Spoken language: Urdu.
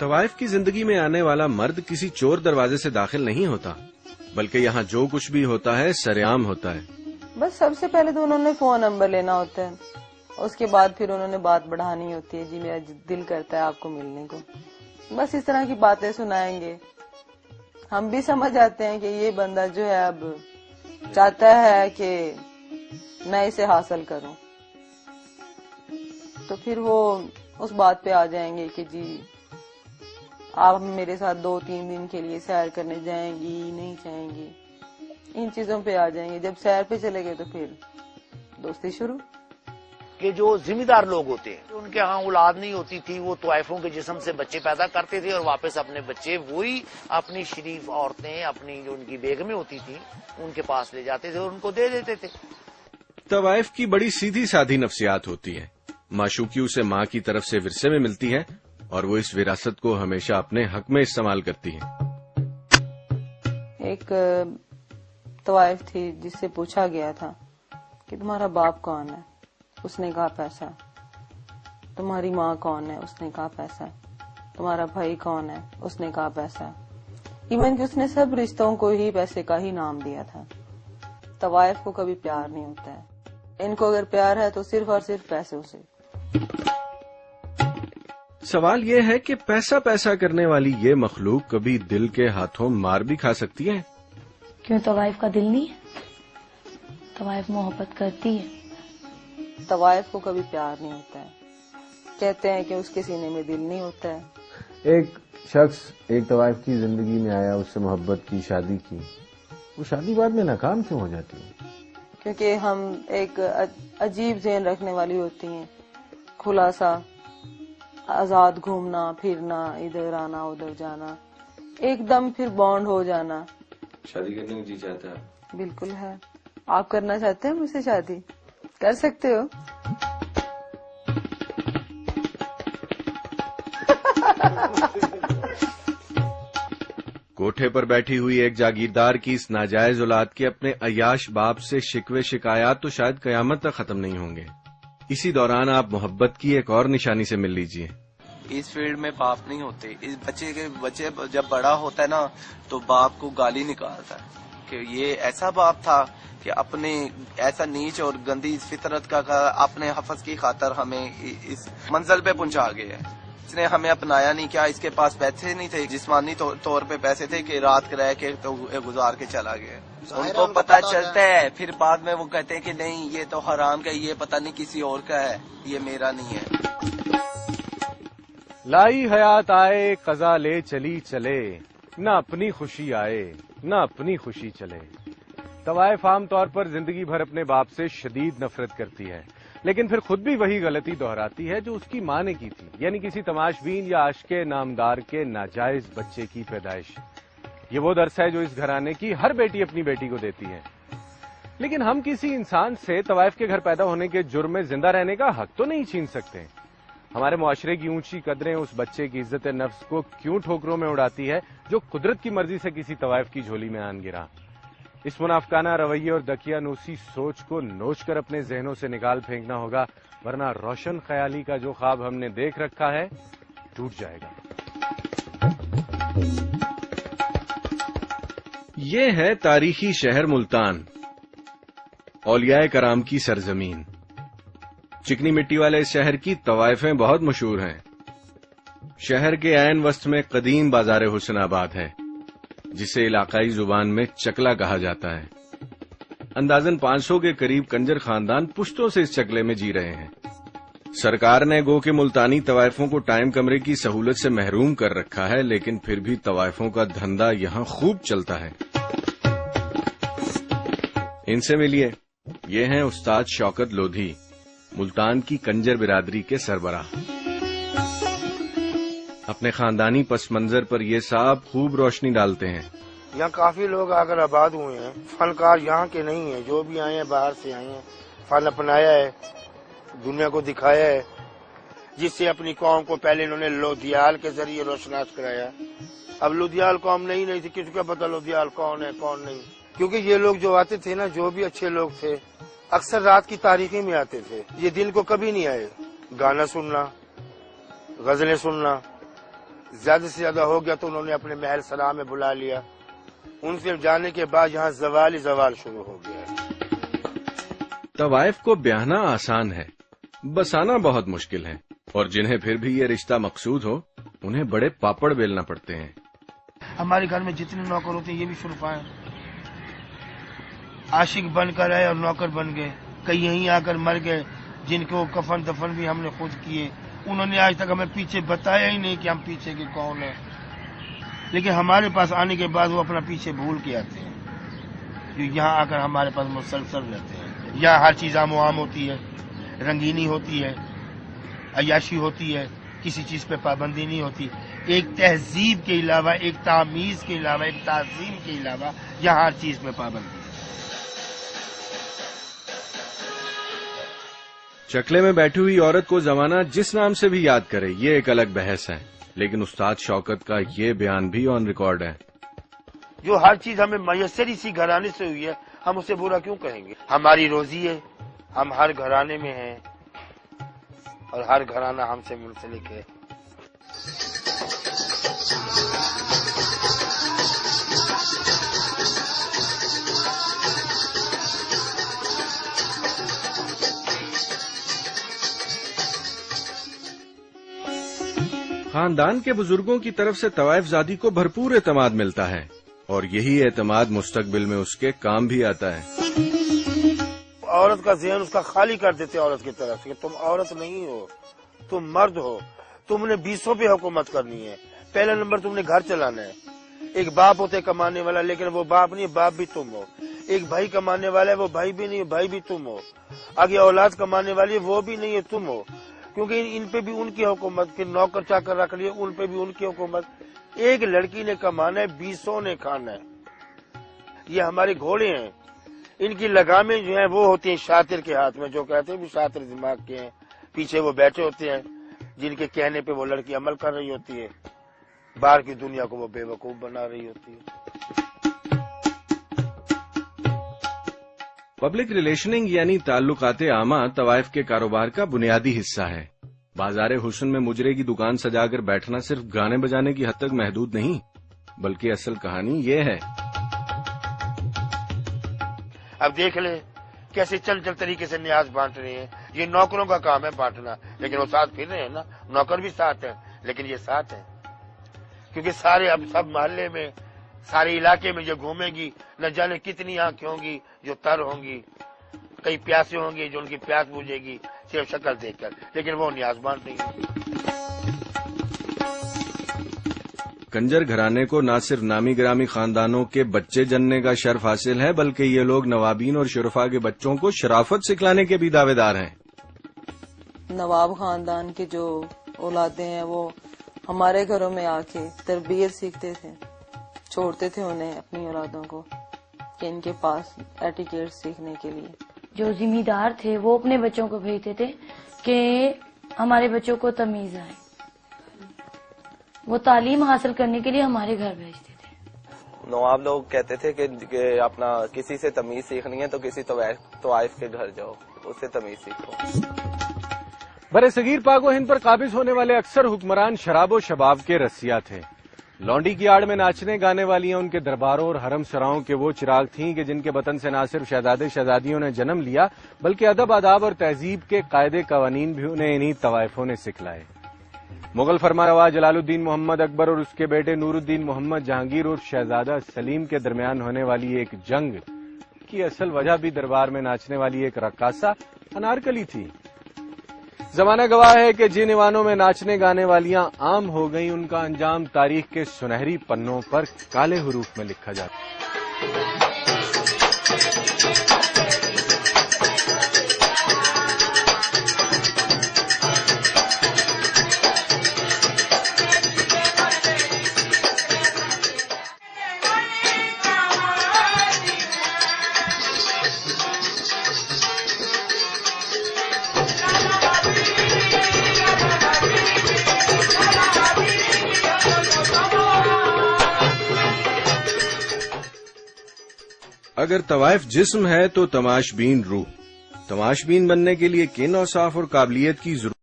طوائف کی زندگی میں آنے والا مرد کسی چور دروازے سے داخل نہیں ہوتا، بلکہ یہاں جو کچھ بھی ہوتا ہے سرعام ہوتا ہے۔ بس سب سے پہلے تو انہوں نے فون نمبر لینا ہوتا ہے، اس کے بعد پھر انہوں نے بات بڑھانی ہوتی ہے، جی میرا دل کرتا ہے آپ کو ملنے کو، بس اس طرح کی باتیں سنائیں گے۔ ہم بھی سمجھ آتے ہیں کہ یہ بندہ جو ہے اب چاہتا ہے کہ میں اسے حاصل کروں، تو پھر وہ اس بات پہ آ جائیں گے کہ جی آپ میرے ساتھ 2-3 دن کے لیے سیر کرنے جائیں گی نہیں جائیں گی، ان چیزوں پہ آ جائیں گے۔ جب سیر پہ چلے گئے تو پھر دوستی شروع۔ کہ جو ذمہ دار لوگ ہوتے ہیں ان کے ہاں اولاد نہیں ہوتی تھی، وہ طوائفوں کے جسم سے بچے پیدا کرتے تھے اور واپس اپنے بچے وہی اپنی شریف عورتیں، اپنی جو ان کی بیگمیں ہوتی تھیں ان کے پاس لے جاتے تھے اور ان کو دے دیتے تھے۔ طوائف کی بڑی سیدھی سادھی نفسیات ہوتی ہے۔ معشوقی اسے ماں کی طرف سے ورثے میں ملتی ہے اور وہ اس وراثت کو ہمیشہ اپنے حق میں استعمال کرتی ہے۔ ایک طوائف تھی جس سے پوچھا گیا تھا کہ تمہارا باپ کون ہے؟ اس نے کہا پیسہ۔ تمہاری ماں کون ہے؟ اس نے کہا پیسہ۔ تمہارا بھائی کون ہے؟ اس نے کہا پیسہ۔ ایون کہ اس نے سب رشتوں کو ہی پیسے کا ہی نام دیا تھا۔ طوائف کو کبھی پیار نہیں ہوتا ہے، ان کو اگر پیار ہے تو صرف اور صرف پیسوں سے۔ سوال یہ ہے کہ پیسہ پیسہ کرنے والی یہ مخلوق کبھی دل کے ہاتھوں مار بھی کھا سکتی ہے؟ کیوں طوائف کا دل نہیں ہے؟ طوائف محبت کرتی ہے۔ طوائف کو کبھی پیار نہیں ہوتا ہے، کہتے ہیں کہ اس کے سینے میں دل نہیں ہوتا ہے۔ ایک شخص ایک طوائف کی زندگی میں آیا، اس سے محبت کی، شادی کی، وہ شادی بعد میں ناکام کیوں ہو جاتی ہے؟ کیونکہ ہم ایک عجیب ذہن رکھنے والی ہوتی ہیں، کھلا سا، آزاد گھومنا پھرنا، ادھر آنا ادھر جانا، ایک دم پھر بانڈ ہو جانا۔ شادی کرنے کو جی چاہتا ہے؟ بالکل ہے۔ آپ کرنا چاہتے ہیں مجھ سے شادی؟ کر سکتے ہو۔ کوٹھے پر بیٹھی ہوئی ایک جاگیردار کی اس ناجائز اولاد کے اپنے عیاش باپ سے شکوے شکایات تو شاید قیامت تک ختم نہیں ہوں گے۔ اسی دوران آپ محبت کی ایک اور نشانی سے مل لیجئے۔ اس فیلڈ میں باپ نہیں ہوتے، اس بچے جب بڑا ہوتا ہے نا تو باپ کو گالی نکالتا ہے کہ یہ ایسا باپ تھا کہ اپنے ایسا نیچ اور گندی فطرت کا اپنے حفظ کی خاطر ہمیں اس منزل پہ پہنچا گیا ہے۔ اس نے ہمیں اپنایا نہیں، کیا اس کے پاس پیسے نہیں تھے؟ جسمانی طور پہ پیسے تھے کہ رات رہ کے تو گزار کے چلا گیا۔ ان کو پتہ چلتا ہے، پھر بعد میں وہ کہتے ہیں کہ نہیں یہ تو حرام کا، یہ پتہ نہیں کسی اور کا ہے، یہ میرا نہیں ہے۔ لائی حیات آئے قضا لے چلی چلے، نہ اپنی خوشی آئے نہ اپنی خوشی چلے۔ طوائف عام طور پر زندگی بھر اپنے باپ سے شدید نفرت کرتی ہے، لیکن پھر خود بھی وہی غلطی دہراتی ہے جو اس کی ماں نے کی تھی، یعنی کسی تماش بین یا عاشق نامدار کے ناجائز بچے کی پیدائش۔ یہ وہ درس ہے جو اس گھرانے کی ہر بیٹی اپنی بیٹی کو دیتی ہے۔ لیکن ہم کسی انسان سے طوائف کے گھر پیدا ہونے کے جرم میں زندہ رہنے کا حق تو نہیں چھین سکتے۔ ہمارے معاشرے کی اونچی قدریں اس بچے کی عزت نفس کو کیوں ٹھوکروں میں اڑاتی ہے جو قدرت کی مرضی سے کسی طوائف کی جھولی میں آن گرا؟ اس منافقانہ رویے اور دقیانوسی سوچ کو نوچ کر اپنے ذہنوں سے نکال پھینکنا ہوگا، ورنہ روشن خیالی کا جو خواب ہم نے دیکھ رکھا ہے ٹوٹ جائے گا۔ یہ ہے تاریخی شہر ملتان، اولیاء کرام کی سرزمین۔ چکنی مٹی والے اس شہر کی طوائفیں بہت مشہور ہیں۔ شہر کے عین وسط میں قدیم بازار حسن آباد ہے، جسے علاقائی زبان میں چکلا کہا جاتا ہے۔ اندازاً 500 کے قریب کنجر خاندان پشتوں سے اس چکلے میں جی رہے ہیں۔ سرکار نے گو کہ ملتانی طوائفوں کو ٹائم کمرے کی سہولت سے محروم کر رکھا ہے، لیکن پھر بھی طوائفوں کا دھندا یہاں خوب چلتا ہے۔ ان سے ملیے، یہ ہیں استاد شوکت لودھی، ملتان کی کنجر برادری کے سربراہ۔ اپنے خاندانی پس منظر پر یہ صاحب خوب روشنی ڈالتے ہیں۔ یہاں کافی لوگ آ کر آباد ہوئے ہیں، فنکار یہاں کے نہیں ہیں، جو بھی آئے ہیں باہر سے آئے ہیں، فن اپنایا ہے، دنیا کو دکھایا ہے، جس سے اپنی قوم کو پہلے انہوں نے لودھیال کے ذریعے روشناس کرایا۔ اب لودھیال قوم نہیں تھی، کسی کو پتا لودھیال کون ہے کون نہیں، کیونکہ یہ لوگ جو آتے تھے نا، جو بھی اچھے لوگ تھے اکثر رات کی تاریخی میں آتے تھے، یہ دن کو کبھی نہیں آئے۔ گانا سننا، غزلیں سننا، زیادہ سے زیادہ ہو گیا تو انہوں نے اپنے محل سرا میں بلا لیا. ان سے جانے کے بعد یہاں زوال ہی زوال شروع ہو گیا ہے. طوائف کو بیاہنا آسان ہے، بسانا بہت مشکل ہے، اور جنہیں پھر بھی یہ رشتہ مقصود ہو انہیں بڑے پاپڑ بیلنا پڑتے ہیں. ہمارے گھر میں جتنے نوکر ہوتے ہیں یہ بھی شرفا ہیں. عاشق بن کر آئے اور نوکر بن گئے. کئی یہیں آ کر مر گئے جن کو کفن دفن بھی ہم نے خود کیے. انہوں نے آج تک ہمیں پیچھے بتایا ہی نہیں کہ ہم پیچھے کے کون ہیں. لیکن ہمارے پاس آنے کے بعد وہ اپنا پیچھے بھول کے آتے ہیں، جو یہاں آ کر ہمارے پاس مسلسل رہتے ہیں. یہاں ہر چیز عام و عام ہوتی ہے، رنگینی ہوتی ہے، عیاشی ہوتی ہے، کسی چیز پہ پابندی نہیں ہوتی. ایک تہذیب کے علاوہ، ایک تمیز کے علاوہ، ایک تعظیم کے علاوہ یہاں ہر چیز پہ پابندی ہے. چکلے میں بیٹھی ہوئی عورت کو زمانہ جس نام سے بھی یاد کرے یہ ایک الگ بحث ہے، لیکن استاد شوکت کا یہ بیان بھی آن ریکارڈ ہے. جو ہر چیز ہمیں میسر اسی گھرانے سے ہوئی ہے، ہم اسے برا کیوں کہیں گے؟ ہماری روزی ہے، ہم ہر گھرانے میں ہیں اور ہر گھرانہ ہم سے منسلک ہے. خاندان کے بزرگوں کی طرف سے طوائف زادی کو بھرپور اعتماد ملتا ہے، اور یہی اعتماد مستقبل میں اس کے کام بھی آتا ہے. عورت کا ذہن اس کا خالی کر دیتے عورت کی طرف کہ تم عورت نہیں ہو، تم مرد ہو، تم نے 20 پہ حکومت کرنی ہے. پہلا نمبر تم نے گھر چلانا ہے. ایک باپ ہوتے کمانے والا، لیکن وہ باپ نہیں، باپ بھی تم ہو. ایک بھائی کمانے والا ہے، وہ بھائی بھی نہیں، بھائی بھی تم ہو. آگے اولاد کمانے والی ہے، وہ بھی نہیں ہے، تم ہو. کیونکہ ان پہ بھی ان کی حکومت، کہ نوکر چاکر رکھ لیے ان پہ بھی ان کی حکومت. ایک لڑکی نے کمانا ہے، 20 نے کھانا ہے. یہ ہمارے گھوڑے ہیں، ان کی لگامیں جو ہیں وہ ہوتی ہیں شاطر کے ہاتھ میں، جو کہتے ہیں بھی شاطر دماغ کے ہیں. پیچھے وہ بیٹھے ہوتے ہیں جن کے کہنے پہ وہ لڑکی عمل کر رہی ہوتی ہے. باہر کی دنیا کو وہ بے وقوف بنا رہی ہوتی ہے. پبلک ریلیشننگ یعنی تعلقات عامہ طوائف کے کاروبار کا بنیادی حصہ ہے. بازار حسن میں مجرے کی دکان سجا کر بیٹھنا صرف گانے بجانے کی حد تک محدود نہیں، بلکہ اصل کہانی یہ ہے. اب دیکھ لیں کیسے چل طریقے سے نیاز بانٹ رہے ہیں. یہ نوکروں کا کام ہے بانٹنا، لیکن وہ ساتھ پھر رہے ہیں نا. نوکر بھی ساتھ ہیں لیکن یہ ساتھ ہیں، کیونکہ سارے اب سب محلے میں، سارے علاقے میں جو گھومے گی نہ جانے کتنی آنکھیں ہوں گی جو تر ہوں گی. کئی پیاسے ہوں گے جو ان کی پیاس بوجھے گی صرف شکل دیکھ کر، لیکن وہ نیاز بانٹ رہی ہے. کنجر گھرانے کو نہ صرف نامی گرامی خاندانوں کے بچے جننے کا شرف حاصل ہے، بلکہ یہ لوگ نوابین اور شرفا کے بچوں کو شرافت سکھلانے کے بھی دعوے دار ہیں. نواب خاندان کے جو اولادیں ہیں وہ ہمارے گھروں میں آ کے تربیت سیکھتے تھے، چھوڑتے تھے انہیں اپنی اولادوں کو کہ ان کے پاس ایٹیکیٹ سیکھنے کے لیے. جو ذمہ دار تھے وہ اپنے بچوں کو بھیجتے تھے کہ ہمارے بچوں کو تمیز آئے. وہ تعلیم حاصل کرنے کے لیے ہمارے گھر بھیجتے تھے. نواب لوگ کہتے تھے کہ اپنا کسی سے تمیز سیکھنی ہے تو کسی طوائف کے گھر جاؤ، اس سے تمیز سیکھو. برے صغیر پاک و ہند پر قابض ہونے والے اکثر حکمران شراب و شباب کے رسیا تھے. لونڈی کی آڑ میں ناچنے گانے والیاں ان کے درباروں اور حرم سراؤں کے وہ چراغ تھیں کہ جن کے بطن سے نہ صرف شہزادے شہزادیوں نے جنم لیا بلکہ ادب آداب اور تہذیب کے قاعدے قوانین بھی انہیں انہی طوائفوں نے سکھلائے. مغل فرمانروا جلال الدین محمد اکبر اور اس کے بیٹے نور الدین محمد جہانگیر اور شہزادہ سلیم کے درمیان ہونے والی ایک جنگ کی اصل وجہ بھی دربار میں ناچنے والی ایک رقاصہ انارکلی تھی. زمانہ گواہ ہے کہ جن ایوانوں میں ناچنے گانے والیاں عام ہو گئیں ان کا انجام تاریخ کے سنہری پنوں پر کالے حروف میں لکھا جاتا ہے. اگر طوائف جسم ہے تو تماش بین روح. تماش بین بننے کے لیے کن اوصاف اور قابلیت کی ضرورت